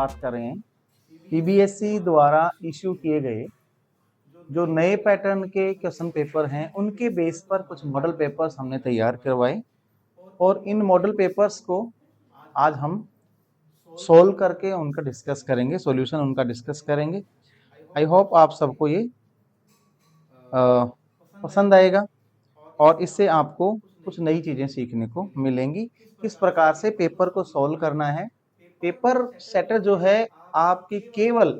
बात कर रहे हैं सीबीएसई द्वारा इश्यू किए गए जो नए पैटर्न के क्वेश्चन पेपर हैं उनके बेस पर कुछ मॉडल पेपर्स हमने तैयार करवाए और इन मॉडल पेपर्स को आज हम सोल्व करके उनका डिस्कस करेंगे, सॉल्यूशन उनका डिस्कस करेंगे। आई होप आप सबको ये पसंद आएगा और इससे आपको कुछ नई चीज़ें सीखने को मिलेंगी। किस प्रकार से पेपर को सॉल्व करना है। पेपर सेटर जो है आपकी केवल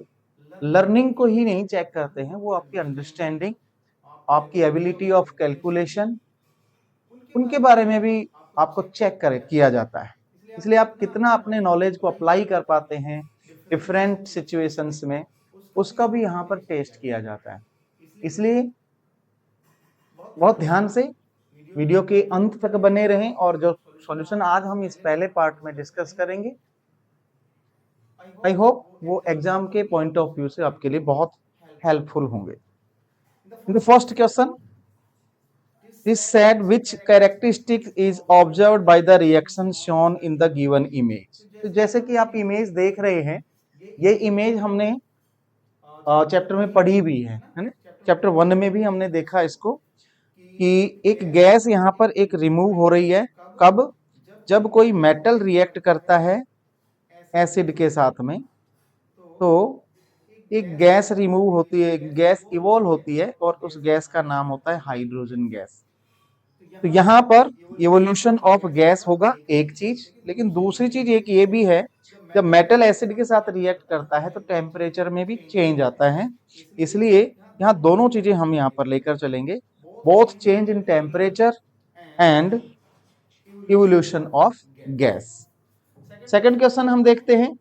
लर्निंग को ही नहीं चेक करते हैं, वो आपकी अंडरस्टैंडिंग, आपकी एबिलिटी ऑफ कैलकुलेशन, उनके बारे में भी आपको चेक किया जाता है। इसलिए आप कितना अपने नॉलेज को अप्लाई कर पाते हैं डिफरेंट सिचुएशंस में, उसका भी यहाँ पर टेस्ट किया जाता है। इसलिए बहुत ध्यान से वीडियो के अंत तक बने रहें और जो सॉल्यूशन आज हम इस पहले पार्ट में डिस्कस करेंगे, आई होप वो एग्जाम के पॉइंट ऑफ व्यू से आपके लिए बहुत हेल्पफुल होंगे। The first question is said which characteristic is observed by the reaction shown in the given image। तो जैसे कि आप इमेज देख रहे हैं, ये इमेज हमने चैप्टर में पढ़ी भी है ना। चैप्टर 1 में भी हमने देखा इसको कि एक गैस यहाँ पर एक रिमूव हो रही है। कब? जब कोई मेटल रिएक्ट करता है एसिड के साथ में, तो एक गैस रिमूव होती है, एक गैस इवॉल्व होती है और उस गैस का नाम होता है हाइड्रोजन गैस। तो यहाँ पर इवोल्यूशन ऑफ गैस होगा एक चीज, लेकिन दूसरी चीज एक ये भी है, जब मेटल एसिड के साथ रिएक्ट करता है तो टेम्परेचर में भी चेंज आता है। इसलिए यहाँ दोनों चीजें हम यहाँ पर लेकर चलेंगे, both change in temperature and evolution of gas. Second question हम देखते हैं।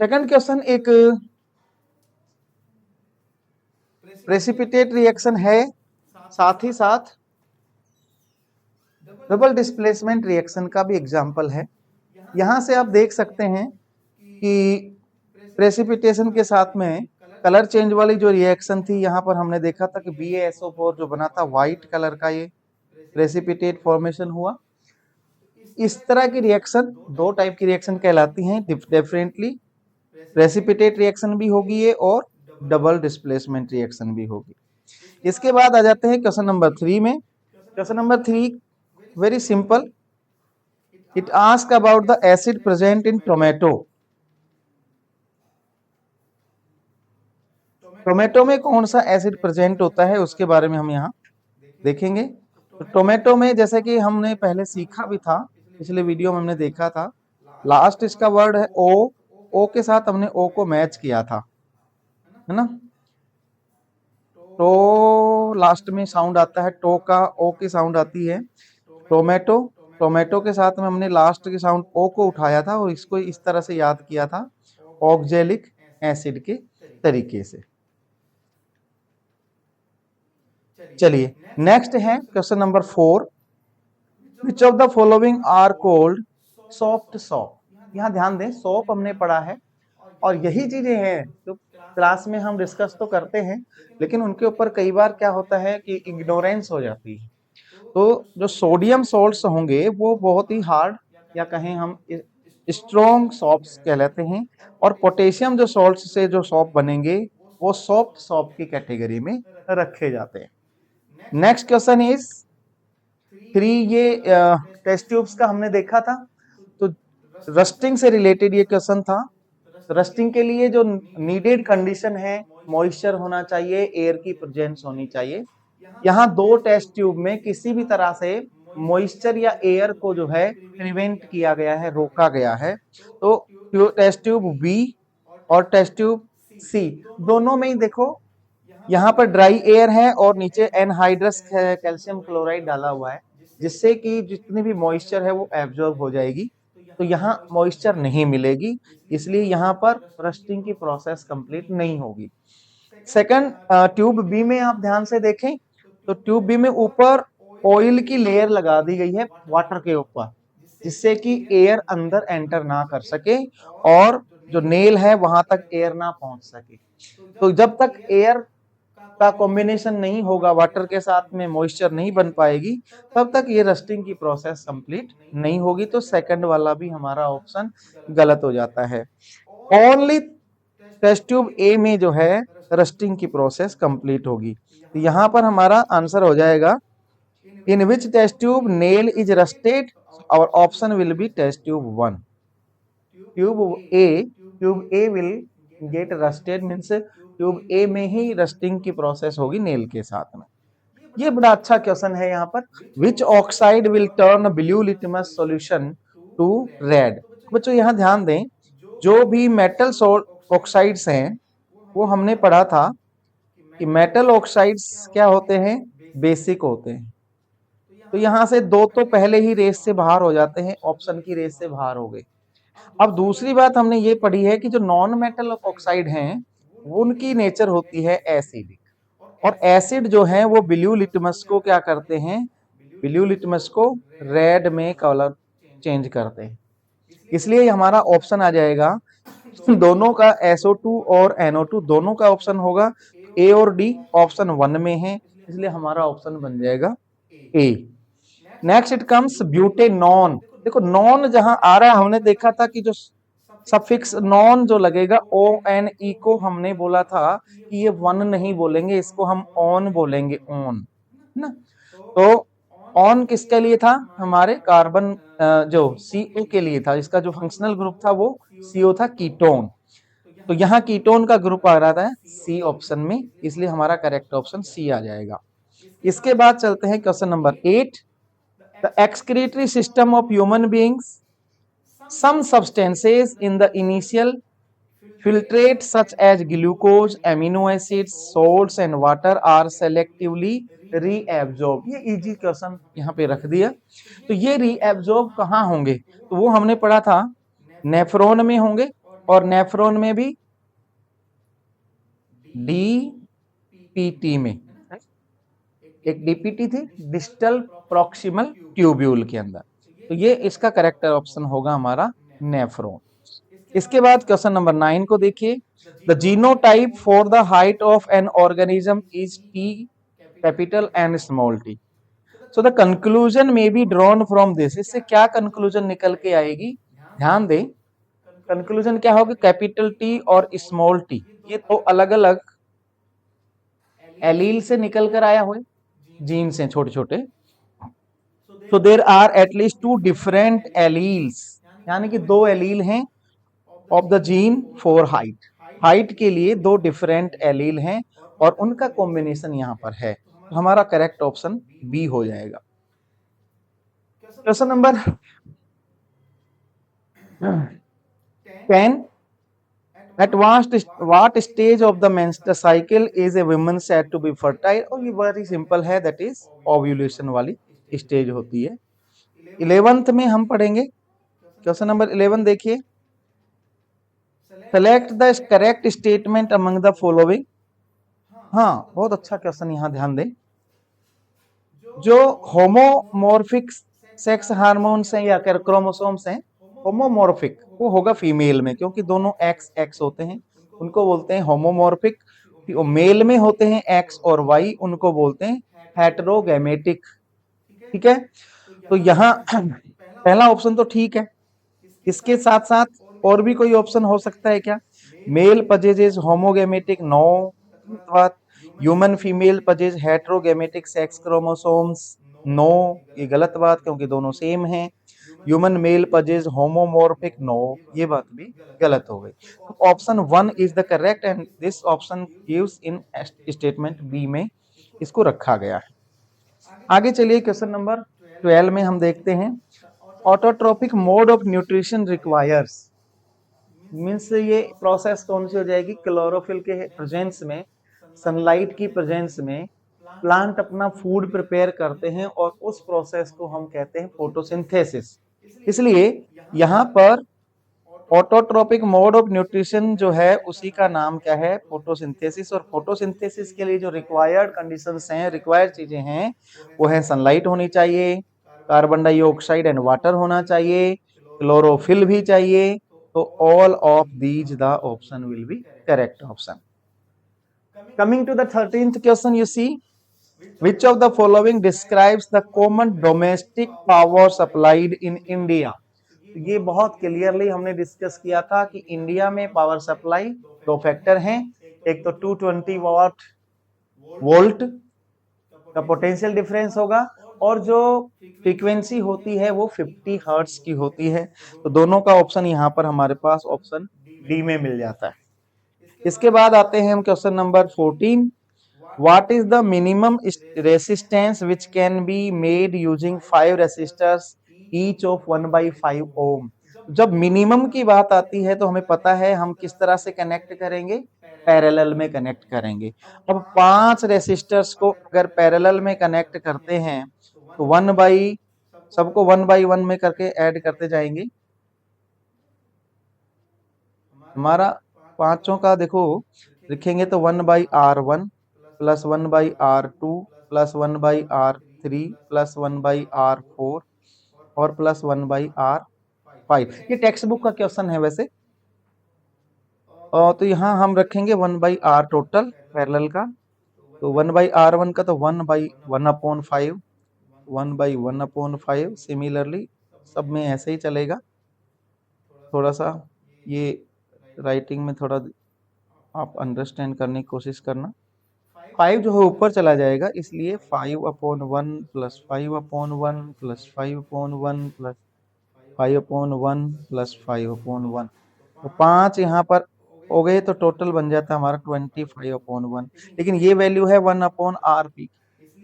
सेकंड क्वेश्चन एक प्रेसिपिटेट रिएक्शन है, साथ ही साथ डबल डिस्प्लेसमेंट रिएक्शन का भी एग्जाम्पल है। यहां से आप देख सकते हैं कि प्रेसिपिटेशन के साथ में कलर चेंज वाली जो रिएक्शन थी, यहां पर हमने देखा था कि BaSO4 जो बना था व्हाइट कलर का, ये प्रेसिपिटेट फॉर्मेशन हुआ। इस तरह की रिएक्शन दो टाइप की रिएक्शन कहलाती हैं, डिफरेंटली प्रेसिपिटेट रिएक्शन भी होगी ये और डबल डिस्प्लेसमेंट रिएक्शन भी होगी। इसके बाद आ जाते हैं क्वेश्चन नंबर 3 में। Question number 3 very simple, it ask about the acid present in tomato. Tomato में कौन सा एसिड प्रेजेंट होता है उसके बारे में हम यहाँ देखेंगे। तो टोमेटो में जैसे कि हमने पहले सीखा भी था, पिछले वीडियो में हमने देखा था, लास्ट इसका वर्ड है ओ, ओ के साथ हमने ओ को मैच किया था, है ना। तो लास्ट में साउंड आता है टो का, ओ की साउंड आती है टोमेटो। टोमेटो के साथ में हमने लास्ट की साउंड ओ को उठाया था और इसको इस तरह से याद किया था, ऑक्जेलिक एसिड के तरीके से। चलिए नेक्स्ट है question number 4, which of the following are called soft soap. यहाँ ध्यान दें, सॉप हमने पढ़ा है और यही चीजें हैं जो क्लास में हम डिस्कस तो करते हैं, लेकिन उनके ऊपर कई बार क्या होता है कि इग्नोरेंस हो जाती है। तो जो सोडियम सॉल्ट्स होंगे वो बहुत ही हार्ड या कहें हम स्ट्रॉन्ग सॉप्स कहलाते हैं, और पोटेशियम जो सॉल्ट्स से जो सॉप बनेंगे वो सॉफ्ट सॉप की कैटेगरी में रखे जाते हैं। नेक्स्ट क्वेश्चन इज 3, ये टेस्ट ट्यूब्स का हमने देखा था, तो रस्टिंग से रिलेटेड ये क्वेश्चन था। रस्टिंग के लिए जो नीडेड कंडीशन है, मॉइस्चर होना चाहिए, एयर की प्रेजेंस होनी चाहिए। यहाँ दो टेस्ट ट्यूब में किसी भी तरह से मॉइस्चर या एयर को जो है प्रिवेंट किया गया है, रोका गया है। तो टेस्ट ट्यूब बी और टेस्ट ट्यूब सी दोनों में ही देखो, यहाँ पर ड्राई एयर है और नीचे एनहाइड्रस कैल्शियम क्लोराइड डाला हुआ है, जिससे कि जितनी भी मॉइस्चर है वो एब्जॉर्ब हो जाएगी। तो यहाँ मॉइस्चर नहीं मिलेगी, इसलिए यहाँ पर रस्टिंग की प्रोसेस कंप्लीट नहीं होगी। सेकंड ट्यूब बी में आप ध्यान से देखें तो ट्यूब बी में ऊपर ऑयल की लेयर लगा दी गई है वाटर के ऊपर, जिससे कि एयर अंदर एंटर ना कर सके और जो नेल है वहां तक एयर ना पहुंच सके। तो जब तक एयर का कॉम्बिनेशन नहीं होगा, वाटर के साथ में मॉइस्चर नहीं बन पाएगी, तब तक ये रस्टिंग की प्रोसेस कंप्लीट नहीं होगी। तो सेकंड वाला भी हमारा ऑप्शन गलत हो जाता है। ओनली टेस्ट ट्यूब ए में जो है रस्टिंग की प्रोसेस कंप्लीट होगी। तो यहां पर हमारा आंसर हो जाएगा in which test tube nail is rusted, और option will be test tube 1। Tube A will get rusted means tube A में ही रस्टिंग की प्रोसेस होगी नेल के साथ में। ये बड़ा अच्छा क्वेश्चन है यहाँ पर, which oxide will turn blue litmus solution to red. बच्चों यहाँ ध्यान दें, जो भी मेटल ऑक्साइड्स हैं वो हमने पढ़ा था कि मेटल ऑक्साइड्स क्या होते हैं, बेसिक होते हैं। तो यहां से दो तो पहले ही रेस से बाहर हो जाते हैं, ऑप्शन की रेस से बाहर हो गए। अब दूसरी बात हमने ये पढ़ी है कि जो नॉन मेटल ऑक्साइड हैं उनकी नेचर होती है एसिडिक, और एसिड जो है वो ब्लू लिटमस को क्या करते हैं, ब्लू लिटमस को रेड में कलर चेंज करते हैं। इसलिए हमारा ऑप्शन आ जाएगा दोनों का SO2 और NO2 दोनों का ऑप्शन होगा। ए और डी ऑप्शन 1 में है, इसलिए हमारा ऑप्शन बन जाएगा A. Next it comes butanone. देखो नॉन जहां आ रहा है, हमने देखा था कि जो सफिक्स नॉन जो लगेगा ONE को हमने बोला था कि ये 1 नहीं बोलेंगे, इसको हम ऑन बोलेंगे, ऑन ना। तो ऑन किसके लिए था, हमारे कार्बन जो CO के लिए था, इसका जो फंक्शनल ग्रुप था वो CO था, कीटोन। तो यहाँ कीटोन का ग्रुप आ रहा था सी ऑप्शन में, इसलिए हमारा करेक्ट ऑप्शन सी आ जाएगा। इसके बाद चलते हैं question number 8। The excretory system of human beings, some substances in the initial filtrate such as glucose, amino acids, salts and water are selectively reabsorbed। ये इजी क्वेश्चन यहाँ पे रख दिया। तो ये रीएब्जॉर्ब कहाँ होंगे, तो वो हमने पढ़ा था नेफ्रॉन में होंगे, और नेफ्रॉन में भी DPT में, एक DPT थी, डिस्टल प्रॉक्सिमल ट्यूब्यूल के अंदर। तो ये इसका करेक्ट ऑप्शन होगा हमारा नेफ्रॉन। इसके बाद क्वेश्चन नंबर 9 को देखिए। The genotype for the height of an organism is T capital and small t। So the conclusion में बी ड्रॉन फ्रॉम दिस। इससे क्या कंक्लूजन निकल के आएगी, ध्यान दें, कंक्लूजन क्या होगा, कैपिटल T और स्मॉल t ये तो अलग अलग एलील से निकल कर आया हुआ, जीन से छोटे छोटे। so there are at least 2 different alleles, यानी कि 2 एलील हैं of the gene for height. Height के लिए 2 डिफरेंट एलील हैं और उनका कॉम्बिनेशन यहाँ पर है। तो हमारा करेक्ट ऑप्शन बी हो जाएगा। Question number 10। At what stage of the menstrual cycle is a woman said to be fertile? और ये very simple है, that is ovulation वाली स्टेज होती है। 11th में हम पढ़ेंगे। क्वेश्चन नंबर 11 देखिए। Select the correct statement among the following. हाँ, बहुत अच्छा क्वेश्चन, यहाँ ध्यान दें। जो होमोमॉर्फिक सेक्स हार्मोन्स हैं या क्रोमोसोम्स हैं, होमोमॉर्फिक वो होगा फीमेल में, क्योंकि दोनों XX होते हैं, उनको बोलते हैं होमोमॉर्फिक। मेल में होते हैं X और Y, उनको बोलते हैं हेटेरोगैमेटिक। ठीक है, तो यहाँ पहला ऑप्शन तो ठीक है। इसके साथ साथ और भी कोई ऑप्शन हो सकता है क्या? Male possess is homogametic, no. Human female possess heterogametic sex chromosomes, no, ये गलत बात, क्योंकि दोनों सेम हैं। Human male possess homomorphic, no, ये बात भी गलत हो गई। Option 1 is the correct and this option gives in statement B में इसको रखा गया है। आगे चलिए क्वेश्चन नंबर 12 में हम देखते हैं। Autotrophic mode of nutrition requires, means ये प्रोसेस कौन सी हो जाएगी, क्लोरोफिल के प्रेजेंस में, सनलाइट की प्रेजेंस में प्लांट अपना फूड प्रिपेयर करते हैं और उस प्रोसेस को हम कहते हैं फोटोसिंथेसिस। इसलिए यहाँ पर ऑटोट्रोपिक मोड ऑफ न्यूट्रिशन जो है उसी का नाम क्या है, फोटोसिंथेसिस। और फोटोसिंथेसिस के लिए जो रिक्वायर्ड कंडीशंस हैं, रिक्वायर्ड चीजें हैं, वो है सनलाइट होनी चाहिए, कार्बन डाइऑक्साइड एंड वाटर होना चाहिए, क्लोरोफिल भी चाहिए। तो all of these the option will B correct option. Coming to the 13th question, you see, which of the following describes the common domestic power supplied in India? ये बहुत clearly हमने discuss किया था कि India में power supply दो factor हैं, एक तो 220 वोल्ट का पोटेंशियल डिफरेंस होगा और जो फ्रीक्वेंसी होती है वो 50 हर्ट्ज की होती है। तो दोनों का ऑप्शन यहाँ पर हमारे पास ऑप्शन डी में मिल जाता है। इसके बाद आते हैं हम question number 14। What is the minimum resistance which can be made using 5 resistors each of 1/5 ohm? जब मिनिमम की बात आती है तो हमें पता है हम किस तरह से कनेक्ट करेंगे, पैरेलल में कनेक्ट करेंगे। अब 5 रेसिस्टर्स को अगर पैरेलल में कनेक्ट करते हैं तो सबको 1/1 में करके ऐड करते जाएंगे। हमारा पांचों का देखो लिखेंगे तो 1/R1 plus 1/R2 plus 1/R3 plus 1/R4 और प्लस 1/R5। ये टेक्स्ट बुक का क्वेश्चन है वैसे। तो यहाँ हम रखेंगे 1/R टोटल पैरेलल का, तो 1/R1 का तो 1/1/5 1/1/5। सिमिलरली सब में ऐसे ही चलेगा। थोड़ा सा ये राइटिंग में थोड़ा आप अंडरस्टैंड करने की कोशिश करना। 5 जो है ऊपर चला जाएगा, इसलिए 5/1 प्लस 5/1 प्लस 5/1 प्लस 5/1 प्लस 5/1। तो 5 यहाँ पर हो गए तो टोटल बन जाता है हमारा 25/1। लेकिन ये वैल्यू है 1/RP,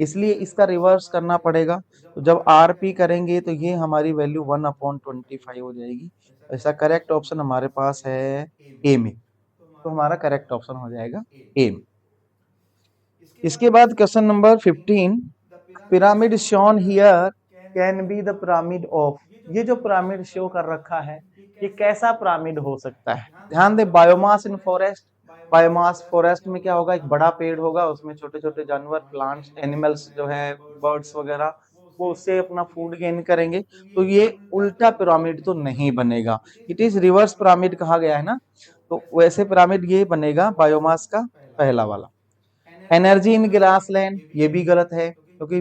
इसलिए इसका रिवर्स करना पड़ेगा। तो जब RP करेंगे तो ये हमारी वैल्यू 1/25 हो जाएगी। ऐसा करेक्ट ऑप्शन हमारे पास है ए में, तो हमारा करेक्ट ऑप्शन हो जाएगा ए में। इसके बाद question number 15, pyramid shown here can be the pyramid of. ये जो पिरामिड शो कर रखा है ये कैसा पिरामिड हो सकता है? ध्यान दे, biomass in forest. Biomass forest में क्या होगा, एक बड़ा पेड़ होगा, उसमें छोटे छोटे जानवर, प्लांट्स, एनिमल्स जो है, बर्ड्स वगैरह, वो उससे अपना फूड गेन करेंगे। तो ये उल्टा पिरामिड तो नहीं बनेगा, इट इज रिवर्स पिरामिड कहा गया है ना। तो वैसे पिरामिड ये बनेगा बायोमास का पहला वाला। एनर्जी इन ग्रासलैंड, ये भी गलत है, क्योंकि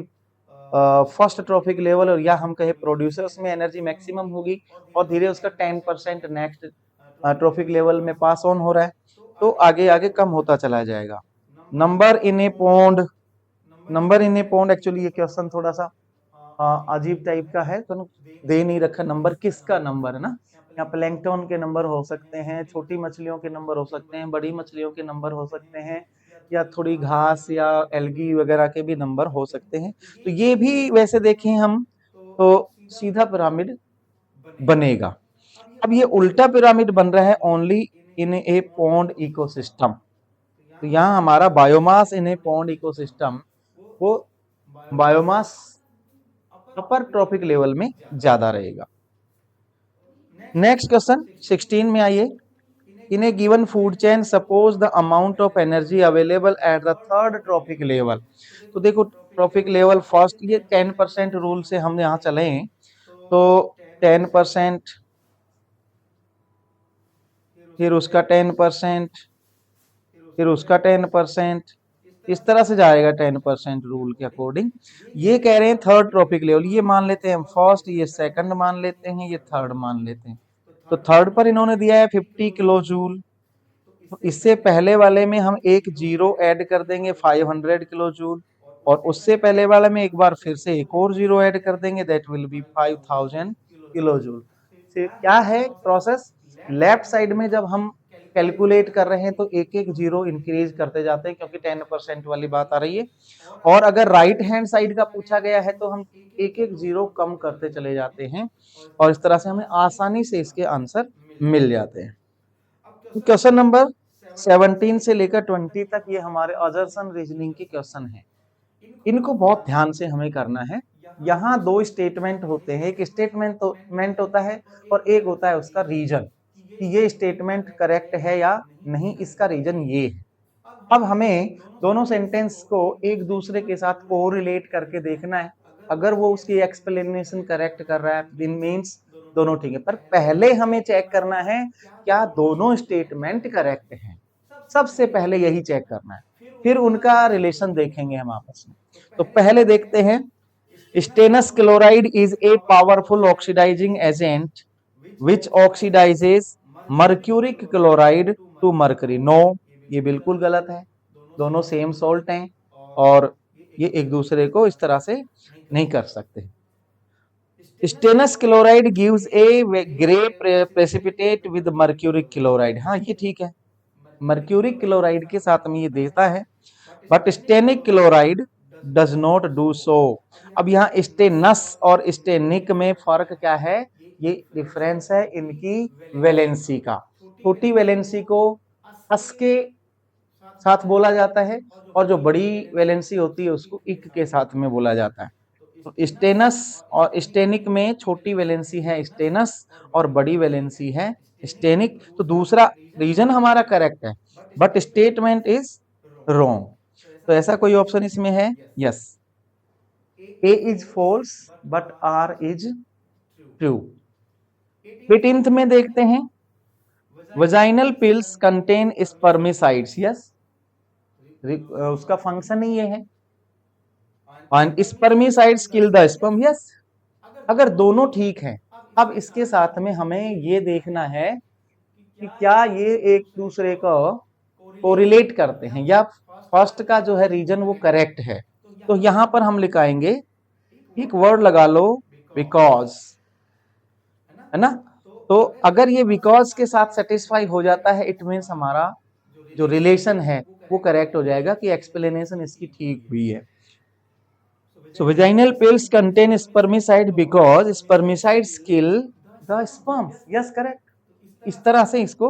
फर्स्ट ट्रॉफिक लेवल और या हम कहे प्रोड्यूसर्स में एनर्जी मैक्सिमम होगी और धीरे उसका 10% नेक्स्ट ट्रॉफिक लेवल में पास ऑन हो रहा है, तो आगे आगे कम होता चला जाएगा। Number in A pond, number in A pond, actually ये क्वेश्चन थोड़ा सा अजीब टाइप का है, तो दे नहीं रखा नंबर, किसका नंबर है ना। यहाँ प्लैंकटन के नंबर हो सकते हैं, छोटी मछलियों के नंबर हो सकते हैं, बड़ी मछलियों के नंबर हो सकते हैं, या थोड़ी घास या एल्गी वगैरह के भी नंबर हो सकते हैं। तो ये भी वैसे देखें हम तो सीधा पिरामिड बनेगा। अब ये उल्टा पिरामिड बन रहा है only in A pond ecosystem. तो यहाँ हमारा बायोमास इन ए पॉन्ड इकोसिस्टम, वो बायोमास अपर ट्रॉपिक लेवल में ज्यादा रहेगा। नेक्स्ट क्वेश्चन 16 में आइए। In a given food chain, suppose the amount of energy available at the third trophic level। तो देखो ट्रॉपिक लेवल फर्स्ट, ये 10% रूल से हम यहाँ चले, तो 10%, फिर उसका 10%, फिर उसका 10%, इस तरह से जाएगा 10% रूल के अकॉर्डिंग। ये कह रहे हैं थर्ड ट्रॉपिक लेवल, ये मान लेते हैं हम फर्स्ट, ये सेकंड मान लेते हैं, ये थर्ड मान लेते हैं। तो थर्ड पर इन्होंने दिया है 50 किलो जूल, तो इससे पहले वाले में हम एक जीरो ऐड कर देंगे 500 किलो जूल, और उससे पहले वाले में एक बार फिर से एक और जीरो ऐड कर देंगे, that will be 5000 kilo joule. क्या है प्रोसेस, लेफ्ट साइड में जब हम कैलकुलेट कर रहे हैं तो एक एक जीरो इंक्रीज करते जाते हैं, क्योंकि 10% वाली बात आ रही है। और अगर राइट हैंड साइड का पूछा गया है तो हम एक एक जीरो कम करते चले जाते हैं, और इस तरह से हमें आसानी से इसके आंसर मिल जाते हैं। क्वेश्चन नंबर 17 से लेकर 20 तक ये हमारे अजर्सन रीजनिंग के क्वेश्चन हैं। इनको बहुत ध्यान से हमें करना है। यहाँ दो स्टेटमेंट होते हैं, एक स्टेटमेंट होता है और एक होता है उसका रीजन, कि ये स्टेटमेंट करेक्ट है या नहीं, इसका रीजन ये है। अब हमें दोनों सेंटेंस को एक दूसरे के साथ कोरिलेट करके देखना है। अगर वो उसकी एक्सप्लेनेशन करेक्ट कर रहा है दिन मीन्स दोनों ठीक है, पर पहले हमें चेक करना है क्या दोनों स्टेटमेंट करेक्ट हैं। सबसे पहले यही चेक करना है, फिर उनका रिलेशन देखेंगे हम आपस में। तो पहले देखते हैं, stannous chloride is a powerful oxidising agent which oxidises mercuric chloride to mercury. No, ये बिल्कुल गलत है, दोनों सेम सॉल्ट हैं और ये एक दूसरे को इस तरह से नहीं कर सकते। Stannous chloride gives A grey precipitate with mercuric chloride, हाँ ये ठीक है, मर्क्यूरिक क्लोराइड के साथ में ये देता है, but stannic chloride does not do so. अब यहाँ स्टेनस और स्टेनिक में फर्क क्या है, ये डिफरेंस है इनकी वैलेंसी का। छोटी वैलेंसी को अस के साथ बोला जाता है और जो बड़ी वैलेंसी होती है उसको इक के साथ में बोला जाता है। तो स्टेनस और स्टेनिक में छोटी वैलेंसी है स्टेनस और बड़ी वैलेंसी है स्टेनिक। तो दूसरा रीजन हमारा करेक्ट है, बट स्टेटमेंट इज रॉन्ग। तो ऐसा कोई ऑप्शन इसमें है? Yes, A is false but R is true. 18th में देखते हैं, vaginal pills contain spermicides. Yes, उसका फंक्शन ही ये है। And spermicides kill the sperm. Yes, अगर दोनों ठीक हैं, अब इसके साथ में हमें ये देखना है कि क्या ये एक दूसरे को कोरिलेट करते हैं या फर्स्ट का जो है रीजन वो करेक्ट है। तो यहां पर हम लिखाएंगे, एक वर्ड लगा लो, बिकॉज, है ना। तो अगर ये बिकॉज के साथ सेटिस्फाई हो जाता है, इट मीन्स हमारा जो रिलेशन है वो करेक्ट हो जाएगा कि एक्सप्लेनेशन इसकी ठीक हुई है। So vaginal pills contain spermicide because spermicides kill the sperm. Yes, correct. इस तरह से इसको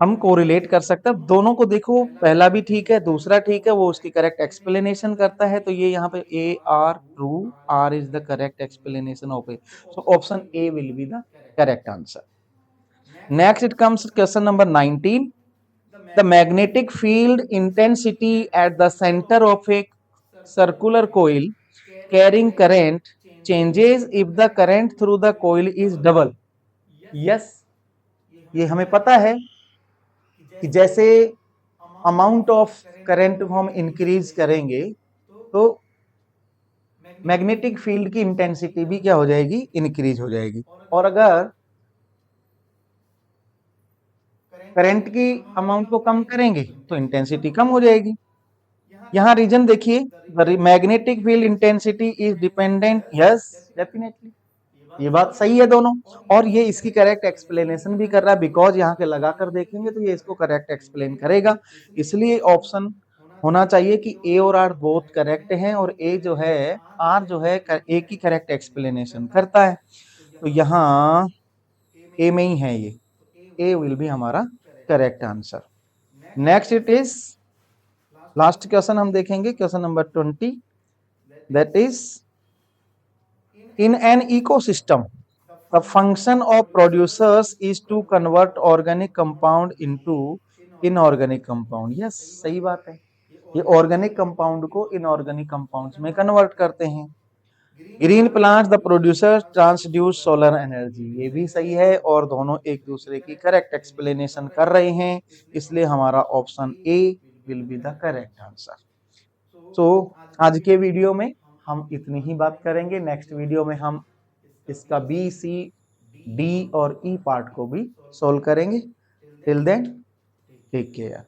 हम कोरिलेट कर सकते हैं। दोनों को देखो, पहला भी ठीक है, दूसरा ठीक है, वो उसकी करेक्ट एक्सप्लेनेशन करता है। तो ये यहाँ पे A R true, R is the correct explanation of A. So option A will be the correct answer. Next it comes question number 19। The magnetic field intensity at the center of a circular coil carrying current changes if the current through the coil is double. Yes, ये हमें पता है कि जैसे amount of current को हम increase करेंगे तो मैग्नेटिक फील्ड की इंटेंसिटी भी क्या हो जाएगी, इंक्रीज हो जाएगी। और अगर करंट की अमाउंट को कम करेंगे तो इंटेंसिटी कम हो जाएगी। यहां रीजन देखिए, magnetic field intensity is dependent. Yes, definitely ये बात सही है दोनों, और ये इसकी करेक्ट एक्सप्लेनेशन भी कर रहा है, बिकॉज यहाँ के लगाकर देखेंगे तो ये इसको करेक्ट एक्सप्लेन करेगा। इसलिए ऑप्शन होना चाहिए कि ए और आर बोथ करेक्ट हैं, और ए जो है, आर जो है ए की करेक्ट एक्सप्लेनेशन करता है। तो यहाँ ए में ही है, ये ए विल बी हमारा correct answer. Next it is last question हम देखेंगे, question number 20, that is in an ecosystem the function of producers is to convert organic compound into inorganic compound. yes, सही बात है, ये ऑर्गेनिक कंपाउंड को inorganic compounds में convert करते हैं। Green plants the producer transduce solar energy, ये भी सही है, और दोनों एक दूसरे की करेक्ट एक्सप्लेनेशन कर रहे हैं, इसलिए हमारा option A will be the correct answer. तो आज के वीडियो में हम इतनी ही बात करेंगे। नेक्स्ट वीडियो में हम इसका बी, सी, डी और ई पार्ट को भी सोल्व करेंगे। Till then take care.